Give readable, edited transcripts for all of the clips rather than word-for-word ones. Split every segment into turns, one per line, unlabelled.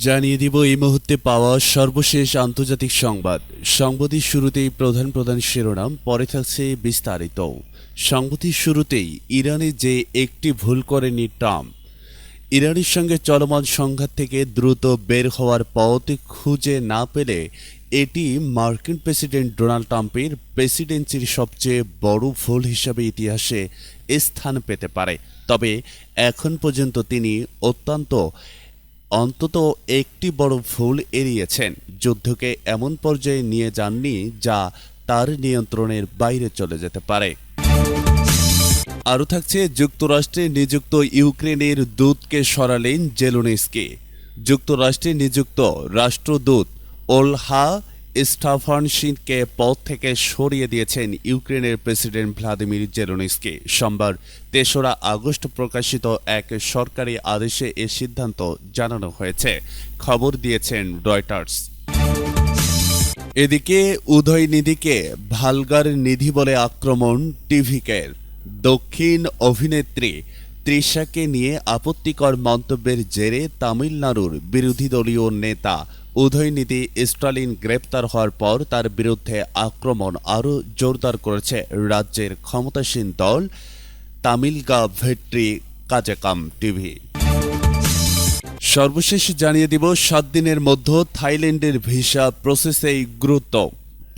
জানিয়ে দিব এই মুহূর্তে পাওয়া সর্বশেষ আন্তর্জাতিক সংবাদ। সংবাদের শুরুতেই প্রধান প্রধান শিরোনাম, পরে থাকছে বিস্তারিত। সংবাদের শুরুতেই ইরানে যে একটি ভুল করেনি ট্রাম্প। ইরানের সঙ্গে চলমান সংঘাত থেকে দ্রুত বের হওয়ার পথ খুঁজে না পেলে এটি মার্কিন প্রেসিডেন্ট ডোনাল্ড ট্রাম্পের প্রেসিডেন্সির সবচেয়ে বড় ভুল হিসাবে ইতিহাসে স্থান পেতে পারে। তবে এখন পর্যন্ত তিনি অন্তত একটি বড় ভুল এড়িয়েছেন। যুদ্ধকে এমন পর্যায়ে নিয়ে যাননি যা তার নিয়ন্ত্রণের বাইরে চলে যেতে পারে। আরও থাকছে, যুক্তরাষ্ট্রে নিযুক্ত ইউক্রেনের দূতকে সরালেন জেলেনস্কি। যুক্তরাষ্ট্রে নিযুক্ত রাষ্ট্রদূত ওলহা স্টাফানশিনকে পদ থেকে সরিয়ে দিয়েছেন ইউক্রেনের প্রেসিডেন্ট ভ্লাদিমির জেলেনস্কি। সোমবার ৩রা আগস্ট প্রকাশিত এক সরকারি আদেশে এ সিদ্ধান্ত জানানো হয়েছে, খবর দিয়েছেন রয়টার্স। এদিকে উদয়নিধিকে ভালগার নিধি বলে আক্রমণ টিভিকের। দক্ষিণ অভিনেত্রী তৃষাকে নিয়ে আপত্তিকর মন্তব্যের জেরে তামিলনাড়ুর বিরোধী দলীয় নেতা উদয়নিধি স্টালিন গ্রেপ্তার হওয়ার পর তার বিরুদ্ধে আক্রমণ আরও জোরদার করেছে রাজ্যের ক্ষমতাসীন দল তামিলগা ভেট্রি কাজাকাম টিভি। সর্বশেষ জানিয়ে দিব, 7 দিনের মধ্যে থাইল্যান্ডের ভিসা প্রসেসেই গুরুত্ব।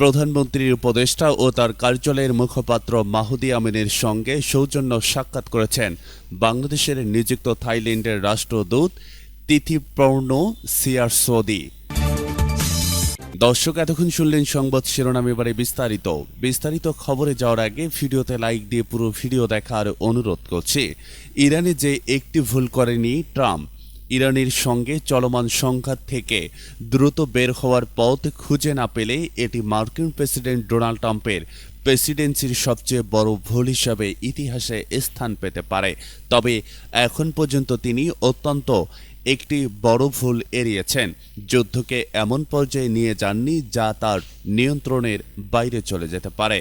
প্রধানমন্ত্রীর উপদেষ্টা ও তার কার্যালয়ের মুখপাত্র মাহুদি আমিনের সঙ্গে সৌজন্য সাক্ষাৎ করেছেন বাংলাদেশের নিযুক্ত থাইল্যান্ডের রাষ্ট্রদূত তিথিপর্ণ সিয়ারসোদি। দর্শক, এতক্ষণ শুনলেন সংবাদ শিরোনাম, এবারে বিস্তারিত খবরে যাওয়ার আগে ভিডিওতে লাইক দিয়ে পুরো ভিডিও দেখার অনুরোধ করছি। ইরানে যে একটি ভুল করেনি ট্রাম্প। ইরানের সঙ্গে চলমান সংঘাত থেকে দ্রুত বের হওয়ার পথ খুঁজে না পেলে এটি মার্কিন প্রেসিডেন্ট ডোনাল্ড ট্রাম্পের প্রেসিডেন্সির সবচেয়ে বড় ভুল হিসাবে ইতিহাসে স্থান পেতে পারে। তবে এখন পর্যন্ত তিনি একটি বড় ভুল এড়িয়েছেন। যুদ্ধকে এমন পর্যায়ে নিয়ে যাননি যা তার নিয়ন্ত্রণের বাইরে চলে যেতে পারে।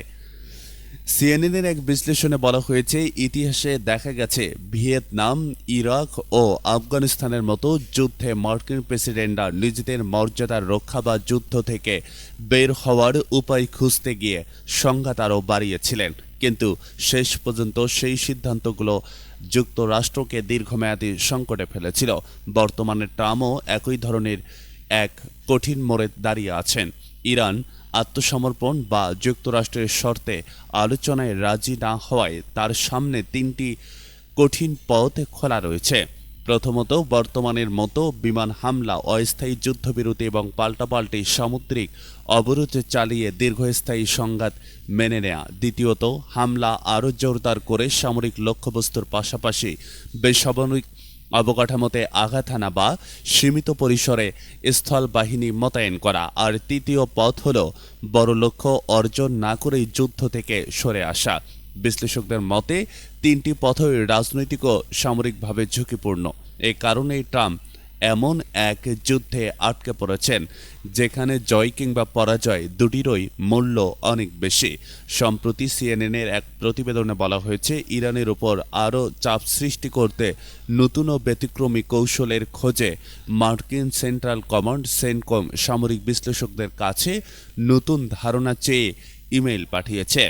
সিএনএনের এক বিশ্লেষণে বলা হয়েছে, ইতিহাসে দেখা গেছে ভিয়েতনাম, ইরাক ও আফগানিস্তানের মতো যুদ্ধে মার্কিন প্রেসিডেন্টরা নিজেদের মর্যাদার রক্ষা বা যুদ্ধ থেকে বের হওয়ার উপায় খুঁজতে গিয়ে সংঘাত আরও বাড়িয়েছিলেন। কিন্তু শেষ পর্যন্ত সেই সিদ্ধান্তগুলো যুক্তরাষ্ট্রকে দীর্ঘমেয়াদী সংকটে ফেলেছিল। বর্তমানে ট্রাম্পও একই ধরনের এক কঠিন মোড়ে দাঁড়িয়ে আছেন। ইরান আত্মসমর্পণ বা যুক্তরাষ্ট্রের শর্তে আলোচনায় রাজি না হওয়ায় তার সামনে 3টি কঠিন পথ খোলা রয়েছে। প্রথমত, বর্তমানের মতো বিমান হামলা, অস্থায়ী যুদ্ধবিরতি এবং পাল্টাপাল্টি সামুদ্রিক অবরোধ চালিয়ে দীর্ঘস্থায়ী সংঘাত মেনে নেয়া। দ্বিতীয়ত, হামলা আরও জোরদার করে সামরিক লক্ষ্যবস্তুর পাশাপাশি বেসামরিক অবকাঠামোতে আঘাত হানা বা সীমিত পরিসরে স্থল বাহিনী মোতায়েন করা। আর তৃতীয় পথ হল বড় লক্ষ্য অর্জন না করেই যুদ্ধ থেকে সরে আসা। বিশ্লেষকদের মতে 3টি পথই রাজনৈতিক ও সামরিকভাবে ঝুঁকিপূর্ণ। এ কারণেই ট্রাম্প এমন এক যুদ্ধে আটকে পড়েছেন যেখানে জয় কিংবা পরাজয় দুটিরই মূল্য অনেক বেশি। সম্প্রতি সিএনএনের এক প্রতিবেদনে বলা হয়েছে, ইরানের উপর আরও চাপ সৃষ্টি করতে নতুন ও ব্যতিক্রমী কৌশলের খোঁজে মার্কিন সেন্ট্রাল কমান্ড সেন্টকম সামরিক বিশ্লেষকদের কাছে নতুন ধারণা চেয়ে ইমেইল পাঠিয়েছে।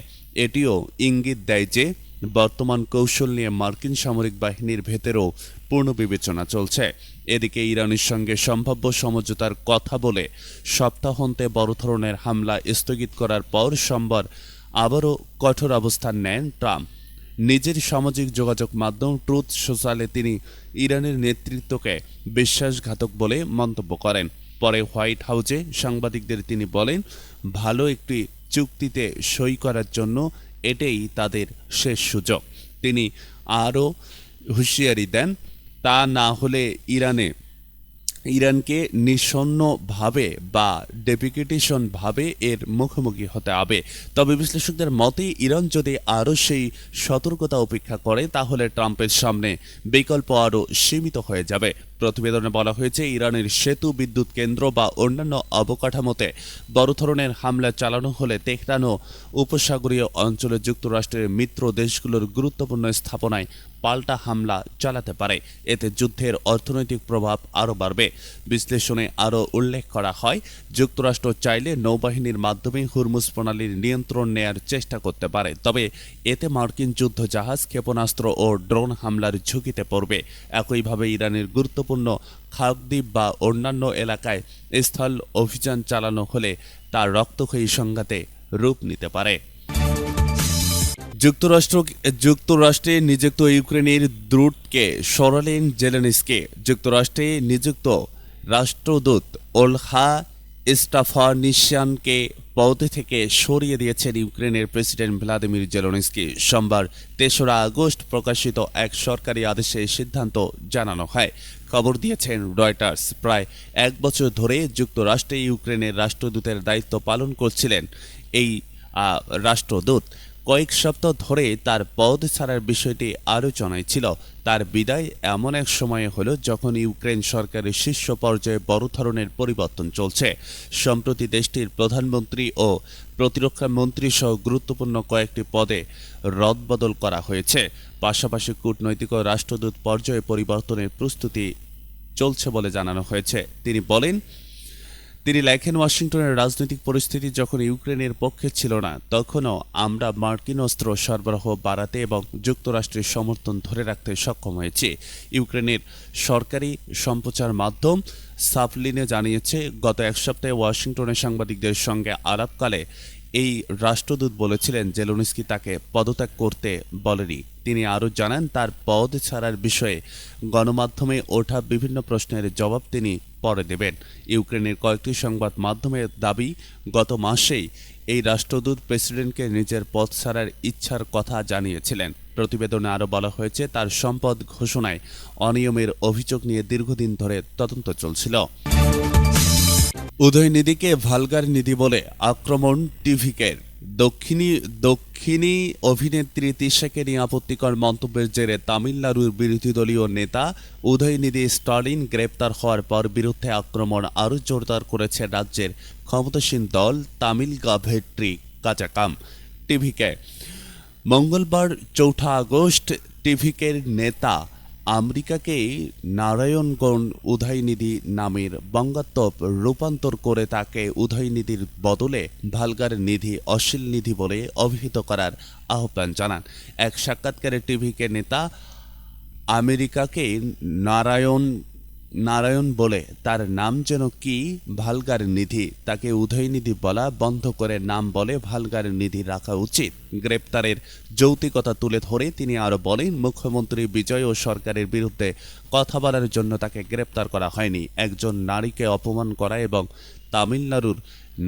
এটিও ইঙ্গিত দেয় যে বর্তমান কৌশল নিয়ে মার্কিন সামরিক বাহিনীর ভেতরেও পুনর্বিবেচনা চলছে। এদিকে ইরানের সঙ্গে সম্ভাব্য সমঝোতার কথা বলে সপ্তাহান্তে বড় ধরনের হামলা স্থগিত করার পর সোমবার আবারও কঠোর অবস্থান নেন ট্রাম্প। নিজের সামাজিক যোগাযোগ মাধ্যম ট্রুথ সোশ্যালে তিনি ইরানের নেতৃত্বকে বিশ্বাসঘাতক বলে মন্তব্য করেন। পরে হোয়াইট হাউসে সাংবাদিকদের তিনি বলেন, ভালো একটি চুক্তিতে সই করার জন্য এটাই তাদের শেষ সুযোগ। তিনি আরও হুঁশিয়ারি দেন, তা না হলে ইরানকে নিঃসন্নভাবে বা ডেপুটেশনভাবে এর মুখোমুখি হতে হবে। তবে বিশ্লেষকদের মতে ইরান যদি আরও সেই সতর্কতা উপেক্ষা করে তাহলে ট্রাম্পের সামনে বিকল্প আরও সীমিত হয়ে যাবে। প্রতিবেদনে বলা হয়েছে, ইরানের সেতু, বিদ্যুৎ কেন্দ্র বা অন্যান্য অবকাঠামোতে বড় ধরনের হামলা চালানো হলে তেহরান ও উপসাগরীয় অঞ্চলে যুক্তরাষ্ট্রের মিত্র দেশগুলোর গুরুত্বপূর্ণ স্থাপনায় পাল্টা হামলা চালাতে পারে। এতে যুদ্ধের অর্থনৈতিক প্রভাব আরও বাড়বে। বিশ্লেষণে আরও উল্লেখ করা হয়, যুক্তরাষ্ট্র চাইলে নৌবাহিনীর মাধ্যমে হুরমুজ প্রণালীর নিয়ন্ত্রণ নেয়ার চেষ্টা করতে পারে, তবে এতে মার্কিন যুদ্ধজাহাজ, ক্ষেপণাস্ত্র ও ড্রোন হামলার ঝুঁকিতে পড়বে। একইভাবে ইরানের গুরুত্বপূর্ণ খাগদ্বীপ বা অন্যান্য এলাকায় স্থল অভিযান চালানো হলে তা রক্তক্ষয়ী সংঘাতে রূপ নিতে পারে। যুক্তরাষ্ট্রে নিযুক্ত ইউক্রেনের দূতকে সরালেন জেলেনস্কি। যুক্তরাষ্ট্রে নিযুক্ত রাষ্ট্রদূত ওলহা স্টাফানিশিয়ানকে পদ থেকে সরিয়ে দিয়েছেন ইউক্রেনের প্রেসিডেন্ট ভ্লাদিমির জেলেনস্কি। সোমবার ৩রা আগস্ট প্রকাশিত এক সরকারি আদেশে সিদ্ধান্ত জানানো হয়। খবর দিয়েছেন রয়টার্স। প্রায় এক বছর ধরে যুক্তরাষ্ট্রে ইউক্রেনের রাষ্ট্রদূতের দায়িত্ব পালন করছিলেন এই রাষ্ট্রদূত। কয়েক সপ্তাহ ধরে তার পদ ছাড়ার বিষয়টি আলোচনায় ছিল। তার বিদায় এমন এক সময়ে হলো যখন ইউক্রেন সরকারের শীর্ষ পর্যায়ে বড় ধরনের পরিবর্তন চলছে। সম্প্রতি দেশটির প্রধানমন্ত্রী ও প্রতিরক্ষা মন্ত্রী সহ গুরুত্বপূর্ণ কয়েকটি পদে রদবদল করা হয়েছে। পাশাপাশি কূটনৈতিক ও রাষ্ট্রদূত পর্যায়ে পরিবর্তনের প্রস্তুতি চলছে বলে জানানো হয়েছে। তিনি লেখেন, ওয়াশিংটনের রাজনৈতিক পরিস্থিতি যখন ইউক্রেনের পক্ষে ছিল না, তখনও আমরা মার্কিন অস্ত্র সরবরাহ বাড়াতে এবং যুক্তরাষ্ট্রের সমর্থন ধরে রাখতে সক্ষম হয়েছি। ইউক্রেনের সরকারি সম্প্রচার মাধ্যম সাফলিনে জানিয়েছে, গত এক সপ্তাহে ওয়াশিংটনের সাংবাদিকদের সঙ্গে আলাপকালে এই রাষ্ট্রদূত বলেছিলেন জেলেনস্কি তাকে পদত্যাগ করতে বলেনি। তিনি আরও জানান, তার পদ ছাড়ার বিষয়ে গণমাধ্যমে ওঠা বিভিন্ন প্রশ্নের জবাব তিনি পরে দেবেন। ইউক্রেনের কয়েকটি সংবাদ মাধ্যমের দাবি, গত মাসেই এই রাষ্ট্রদূত প্রেসিডেন্টকে নিজের পদ ছাড়ার ইচ্ছার কথা জানিয়েছিলেন। প্রতিবেদনে আরও বলা হয়েছে, তার সম্পদ ঘোষণায় অনিয়মের অভিযোগ নিয়ে দীর্ঘদিন ধরে তদন্ত চলছিল। উদয়নিধিকে ভালগার নিধি বলে আক্রমণ টিভিকের। দক্ষিণী অভিনেত্রী তিশাকে নিয়ে আপত্তিকর মন্তব্যের জেরে তামিলনাড়ুর বিরোধী দলীয় নেতা উদয়নিধি স্টালিন গ্রেপ্তার হওয়ার পর বিরুদ্ধে আক্রমণ আরও জোরদার করেছে রাজ্যের ক্ষমতাসীন দল তামিলগা ভেট্রি কাজাকাম। টিভিকে মঙ্গলবার ৪ আগস্ট টিভিকের নেতা আমেরিকাকে নারায়ণগণ উদয়নিধি নামের বঙ্গাত্মক রূপান্তর করে তাকে উদয়নিধির বদলে ভালগার নিধি, অশ্লীল নিধি বলে অভিহিত করার আহ্বান জানান। এক সাক্ষাৎকারে টিভিকে নেতা আমেরিকাকে নারায়ণ বলে তার নাম যেন কি ভালগার নিধি, তাকে উদয়নিধি বলা বন্ধ করে নাম বলে ভালগার নিধি রাখা উচিত। গ্রেপ্তারের যৌক্তিকতা তুলে ধরে তিনি আরও বলেন, মুখ্যমন্ত্রী বিজয় ও সরকারের বিরুদ্ধে কথা বলার জন্য তাকে গ্রেপ্তার করা হয়নি। একজন নারীকে অপমান করা এবং তামিলনাড়ুর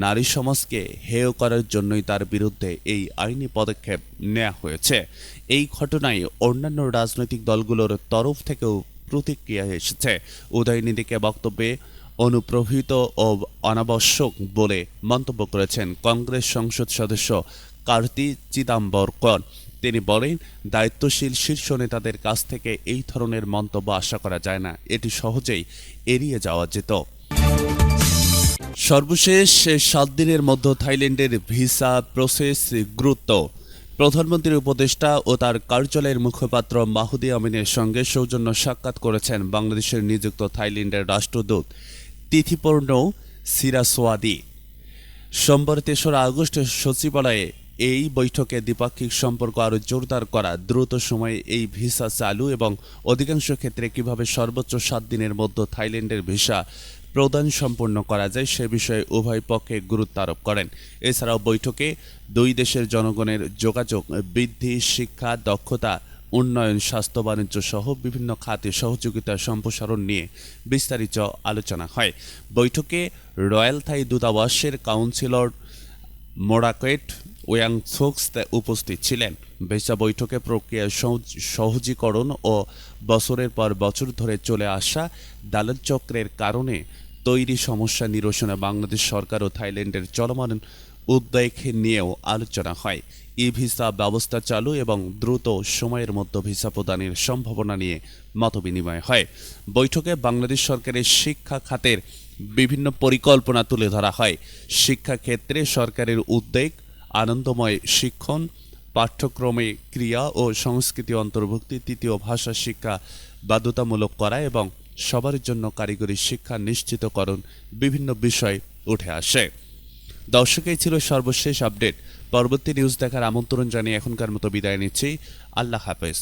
নারী সমাজকে হেয় করার জন্যই তার বিরুদ্ধে এই আইনি পদক্ষেপ নেওয়া হয়েছে। এই ঘটনায় অন্যান্য রাজনৈতিক দলগুলোর তরফ থেকেও প্রতিক্রিয়া এসেছে। উদয়নিধিকে বক্তব্যে অনুপ্রভূত ও অনাবশ্যক বলে মন্তব্য করেছেন কংগ্রেস সংসদ সদস্য কার্তি চিদাম্বরকর। তিনি বলেন, দায়িত্বশীল শীর্ষ নেতাদের কাছ থেকে এই ধরনের মন্তব্য আশা করা যায় না, এটি সহজেই এড়িয়ে যাওয়া যেত। সর্বশেষ 7 দিনের মধ্যে থাইল্যান্ডের ভিসা প্রসেস গুরুত্ব। প্রধানমন্ত্রীর উপদেষ্টা ও তার কার্যালয়ের মুখপাত্র মাহুদি আমিনের সঙ্গে সৌজন্য সাক্ষাৎ করেছেন বাংলাদেশের নিযুক্ত থাইল্যান্ডের রাষ্ট্রদূত তিথিপর্ণ সিরাসওয়াদি। সোমবার ৩রা আগস্ট সচিবালয়ে এই বৈঠকে দ্বিপাক্ষিক সম্পর্ক আরও জোরদার করা, দ্রুত সময়ে এই ভিসা চালু এবং অধিকাংশ ক্ষেত্রে কিভাবে সর্বোচ্চ 7 দিনের মধ্যে থাইল্যান্ডের ভিসা প্রদান সম্পন্ন করা যায় সে বিষয়ে উভয় পক্ষে গুরুত্ব আরোপ করেন। এছাড়াও বৈঠকে দুই দেশের জনগণের যোগাযোগ বৃদ্ধি, শিক্ষা, দক্ষতা উন্নয়ন, স্বাস্থ্য, বাণিজ্য সহ বিভিন্ন খাতে সহযোগিতা সম্প্রসারণ নিয়ে বিস্তারিত আলোচনা হয়। বৈঠকে রয়্যাল থাই দূতাবাসের কাউন্সিলর মোরাকেট ওয়াংথোক্স উপস্থিত ছিলেন। ভিসা বৈঠকে প্রক্রিয়া সহজীকরণ ও বছরের পর বছর ধরে চলে আসা দালাল চক্রের কারণে তৈরি সমস্যা নিরসনে বাংলাদেশ সরকার ও থাইল্যান্ডের চলমান উদ্বেগ নিয়েও আলোচনা হয়। ই ভিসা ব্যবস্থা চালু এবং দ্রুত সময়ের মধ্যে ভিসা প্রদানের সম্ভাবনা নিয়ে মতবিনিময় হয়। বৈঠকে বাংলাদেশ সরকারের শিক্ষা খাতের বিভিন্ন পরিকল্পনা তুলে ধরা হয়। শিক্ষাক্ষেত্রে সরকারের উদ্যোগ, আনন্দময় শিক্ষণ, পাঠ্যক্রমে ক্রিয়া ও সংস্কৃতি অন্তর্ভুক্তি, তৃতীয় ভাষা শিক্ষা বাধ্যতামূলক করা এবং সবার জন্য কারিগরি শিক্ষা নিশ্চিতকরণ বিভিন্ন বিষয় উঠে আসে। দর্শকেই ছিল সর্বশেষ আপডেট। পরবর্তী নিউজ দেখার আমন্ত্রণ জানিয়ে এখনকার মতো বিদায় নিচ্ছি। আল্লাহ হাফেজ।